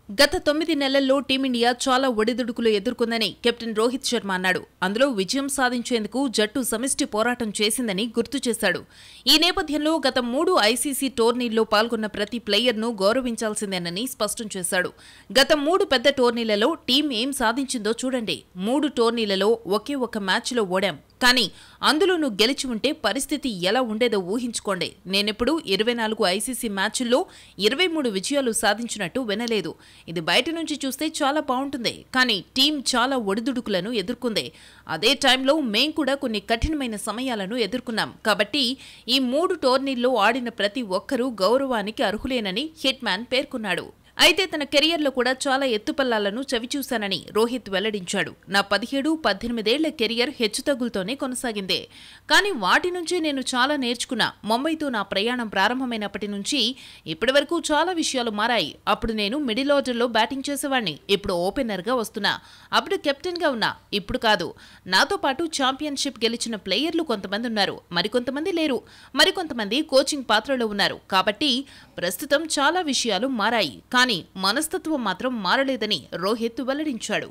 గత 9 నెలల్లో టీమిండియా చాలా ఒడిదుడుకులు ఎదుర్కొందని కెప్టెన్ రోహిత్ శర్మ అన్నాడు. అందులో విజయం సాధించేందుకు జట్టు సమిష్టి పోరాటం చేసిందని గుర్తు చేశాడు. ఈ నేపథ్యంలో గత 3 ఐసీసీ టోర్నీల్లో పాల్గొన్న ప్రతి ప్లేయర్ను గౌరవించాల్సిందేనని స్పష్టం చేశాడు. గత 3 పెద్ద టోర్నీలలో టీం ఏం సాధించిందో చూడండి. 3 టోర్నీలలో ఒకే ఒక్క మ్యాచ్లో ఓడాం. కానీ అందులోనూ గెలిచి ఉంటే పరిస్థితి ఎలా ఉండేదో ఊహించుకోండి. నేనెప్పుడు 24 ఐసీసీ మ్యాచ్ల్లో 23 విజయాలు సాధించినట్టు వినలేదు. ఇది బయట నుంచి చూస్తే చాలా బాగుంటుంది. కానీ టీం చాలా ఒడిదుడుకులను ఎదుర్కొంది. అదే టైంలో మేం కూడా కొన్ని కఠినమైన సమయాలను ఎదుర్కొన్నాం. కాబట్టి ఈ 3 టోర్నీల్లో ఆడిన ప్రతి ఒక్కరూ గౌరవానికి అర్హులేనని హిట్ మ్యాన్ పేర్కొన్నాడు. అయితే తన కెరియర్లో కూడా చాలా ఎత్తుపల్లాలను చవిచూశానని రోహిత్ వెల్లడించాడు. నా 17-18 ఏళ్ల కెరియర్ హెచ్చుతగ్గులతోనే కొనసాగిందే. కానీ వాటి నుంచి నేను చాలా నేర్చుకున్నా. ముంబైతో నా ప్రయాణం ప్రారంభమైనప్పటి నుంచి ఇప్పటి వరకు చాలా విషయాలు మారాయి. అప్పుడు నేను మిడిల్ ఆర్డర్లో బ్యాటింగ్ చేసేవాడిని. ఇప్పుడు ఓపెనర్గా వస్తున్నా. అప్పుడు కెప్టెన్గా ఉన్నా. ఇప్పుడు కాదు. నాతో పాటు ఛాంపియన్షిప్ గెలిచిన ప్లేయర్లు కొంతమంది ఉన్నారు. మరికొంతమంది లేరు. మరికొంతమంది కోచింగ్ పాత్రలో ఉన్నారు. కాబట్టి ప్రస్తుతం చాలా విషయాలు మారాయి. కానీ మనస్తత్వం మాత్రం మారలేదని రోహిత్ వెల్లడించాడు.